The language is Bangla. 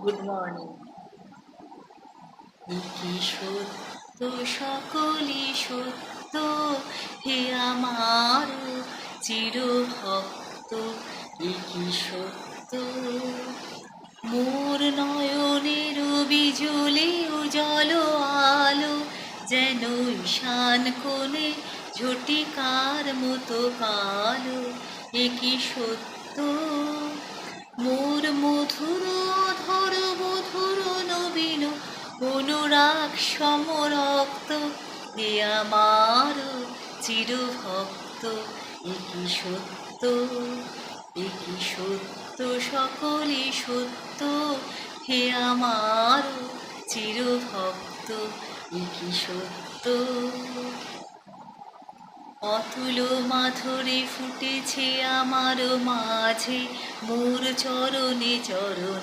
Good morning. কি সত্য, সকলই সত্য, হে আমার চিরভক্ত। কি সত্য, মোর নয়নের বিজুলি উজ্জ্বল আলো, যেন ঈশান কোণে ঝটিকার মতো কালো। কি সত্য, মোর মধুর অধর মধুর নবীন অনুরাগ সমরক্ত, এ আমার চিরভক্ত। কি সত্য, কি সত্য, সকলই সত্য, হে আমার চিরভক্ত। কি সত্য, অতুল মাধুরী ফুটেছে আমার মাঝে, মোর চরণে চরণে